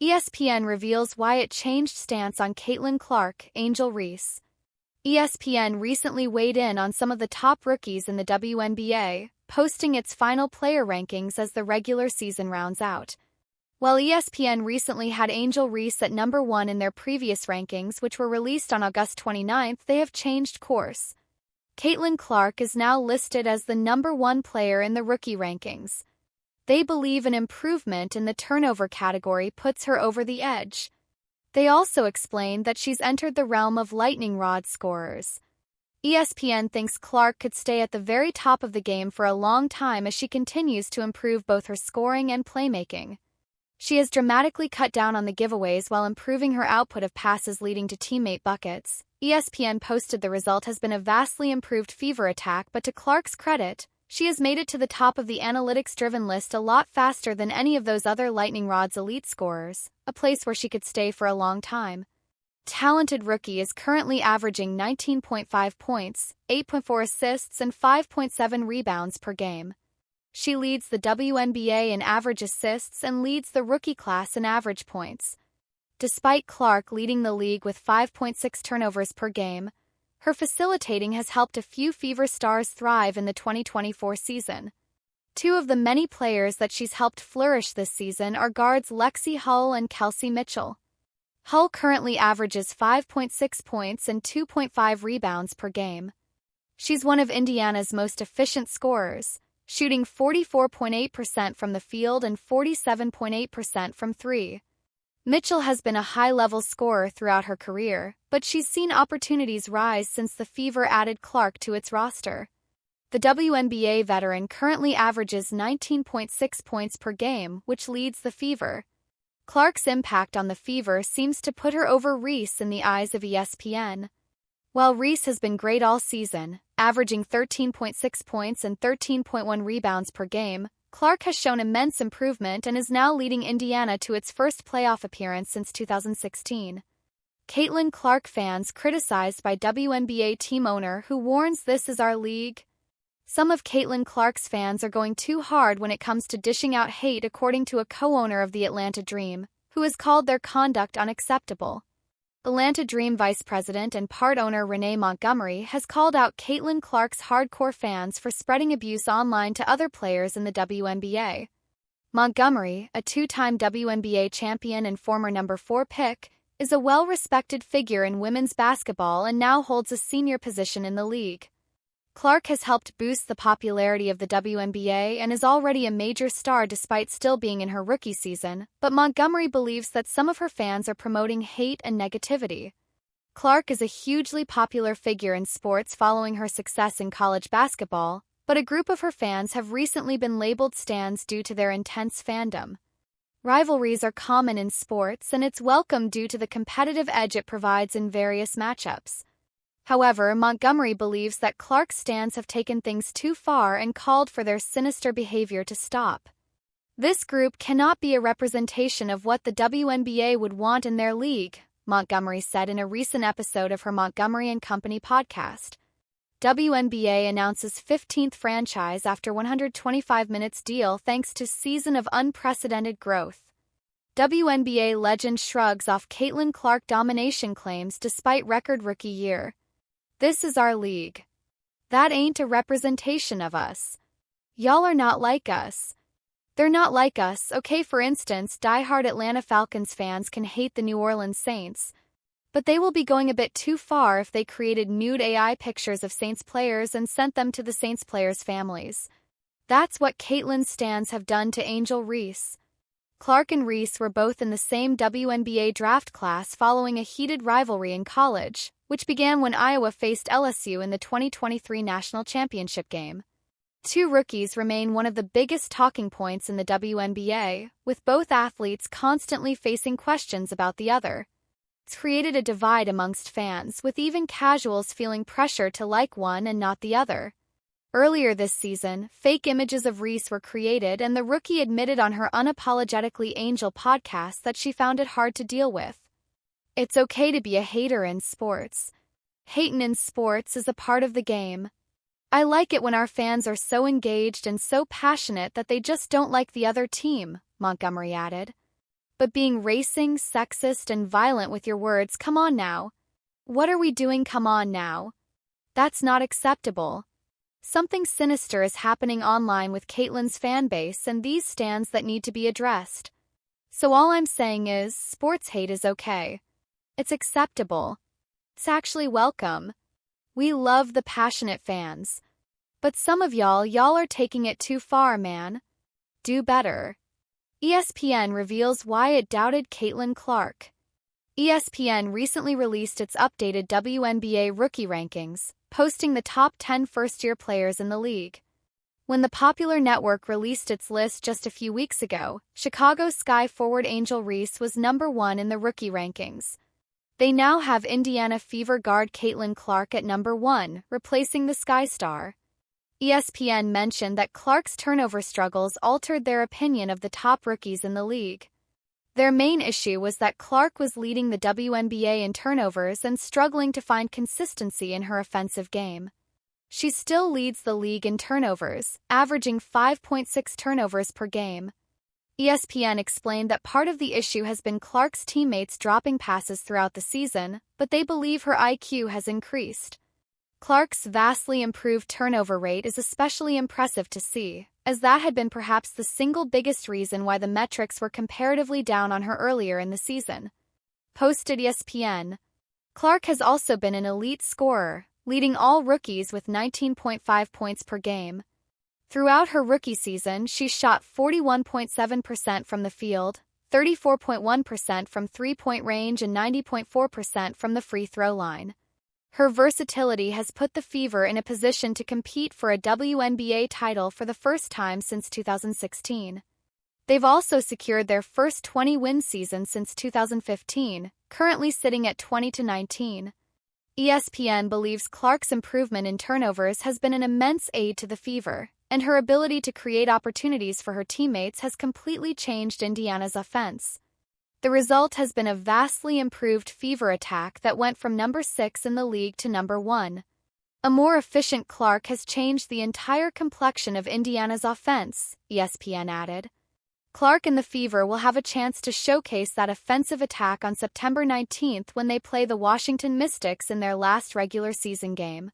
ESPN reveals why it changed stance on Caitlin Clark, Angel Reese. ESPN recently weighed in on some of the top rookies in the WNBA, posting its final player rankings as the regular season rounds out. While ESPN recently had Angel Reese at number 1 in their previous rankings, which were released on August 29, they have changed course. Caitlin Clark is now listed as the number 1 player in the rookie rankings. They believe an improvement in the turnover category puts her over the edge. They also explained that she's entered the realm of lightning rod scorers. ESPN thinks Clark could stay at the very top of the game for a long time as she continues to improve both her scoring and playmaking. She has dramatically cut down on the giveaways while improving her output of passes leading to teammate buckets. ESPN posted the result has been a vastly improved fever attack, but to Clark's credit, she has made it to the top of the analytics-driven list a lot faster than any of those other Lightning Rod's elite scorers, a place where she could stay for a long time. Talented rookie is currently averaging 19.5 points, 8.4 assists, and 5.7 rebounds per game. She leads the WNBA in average assists and leads the rookie class in average points. Despite Clark leading the league with 5.6 turnovers per game, her facilitating has helped a few Fever stars thrive in the 2024 season. Two of the many players that she's helped flourish this season are guards Lexi Hull and Kelsey Mitchell. Hull currently averages 5.6 points and 2.5 rebounds per game. She's one of Indiana's most efficient scorers, shooting 44.8% from the field and 47.8% from three. Mitchell has been a high-level scorer throughout her career, but she's seen opportunities rise since the Fever added Clark to its roster. The WNBA veteran currently averages 19.6 points per game, which leads the Fever. Clark's impact on the Fever seems to put her over Reese in the eyes of ESPN. While Reese has been great all season, averaging 13.6 points and 13.1 rebounds per game, Clark has shown immense improvement and is now leading Indiana to its first playoff appearance since 2016. Caitlin Clark fans criticized by WNBA team owner who warns this is our league. Some of Caitlin Clark's fans are going too hard when it comes to dishing out hate, according to a co-owner of the Atlanta Dream, who has called their conduct unacceptable. Atlanta Dream vice president and part owner Renee Montgomery has called out Caitlin Clark's hardcore fans for spreading abuse online to other players in the WNBA. Montgomery, a two-time WNBA champion and former number 4 pick, is a well-respected figure in women's basketball and now holds a senior position in the league. Clark has helped boost the popularity of the WNBA and is already a major star despite still being in her rookie season, but Montgomery believes that some of her fans are promoting hate and negativity. Clark is a hugely popular figure in sports following her success in college basketball, but a group of her fans have recently been labeled stans due to their intense fandom. Rivalries are common in sports, and it's welcome due to the competitive edge it provides in various matchups. However, Montgomery believes that Clark's stans have taken things too far and called for their sinister behavior to stop. This group cannot be a representation of what the WNBA would want in their league, Montgomery said in a recent episode of her Montgomery & Company podcast. WNBA announces 15th franchise after 125 minutes deal thanks to season of unprecedented growth. WNBA legend shrugs off Caitlin Clark domination claims despite record rookie year. This is our league. That ain't a representation of us. Y'all are not like us. They're not like us, okay? For instance, die-hard Atlanta Falcons fans can hate the New Orleans Saints, but they will be going a bit too far if they created nude AI pictures of Saints players and sent them to the Saints players' families. That's what Caitlin's stans have done to Angel Reese. Clark and Reese were both in the same WNBA draft class following a heated rivalry in college, which began when Iowa faced LSU in the 2023 national championship game. Two rookies remain one of the biggest talking points in the WNBA, with both athletes constantly facing questions about the other. It's created a divide amongst fans, with even casuals feeling pressure to like one and not the other. Earlier this season, fake images of Reese were created, and the rookie admitted on her Unapologetically Angel podcast that she found it hard to deal with. It's okay to be a hater in sports. Hatin' in sports is a part of the game. I like it when our fans are so engaged and so passionate that they just don't like the other team, Montgomery added. But being racing, sexist, and violent with your words, come on now. What are we doing? Come on now. That's not acceptable. Something sinister is happening online with Caitlyn's fan base and these stands that need to be addressed. So all I'm saying is, sports hate is okay. It's acceptable. It's actually welcome. We love the passionate fans. But some of y'all are taking it too far, man. Do better. ESPN reveals why it doubted Caitlin Clark. ESPN recently released its updated WNBA rookie rankings, posting the top 10 first-year players in the league. When the popular network released its list just a few weeks ago, Chicago Sky forward Angel Reese was number 1 in the rookie rankings. They now have Indiana Fever guard Caitlin Clark at number 1, replacing the Sky star. ESPN mentioned that Clark's turnover struggles altered their opinion of the top rookies in the league. Their main issue was that Clark was leading the WNBA in turnovers and struggling to find consistency in her offensive game. She still leads the league in turnovers, averaging 5.6 turnovers per game. ESPN explained that part of the issue has been Clark's teammates dropping passes throughout the season, but they believe her IQ has increased. Clark's vastly improved turnover rate is especially impressive to see, as that had been perhaps the single biggest reason why the metrics were comparatively down on her earlier in the season. Posted ESPN. Clark has also been an elite scorer, leading all rookies with 19.5 points per game. Throughout her rookie season, she shot 41.7% from the field, 34.1% from three-point range and 90.4% from the free throw line. Her versatility has put the Fever in a position to compete for a WNBA title for the first time since 2016. They've also secured their first 20-win season since 2015, currently sitting at 20-19. ESPN believes Clark's improvement in turnovers has been an immense aid to the Fever, and her ability to create opportunities for her teammates has completely changed Indiana's offense. The result has been a vastly improved Fever attack that went from number 6 in the league to number 1. A more efficient Clark has changed the entire complexion of Indiana's offense, ESPN added. Clark and the Fever will have a chance to showcase that offensive attack on September 19th when they play the Washington Mystics in their last regular season game.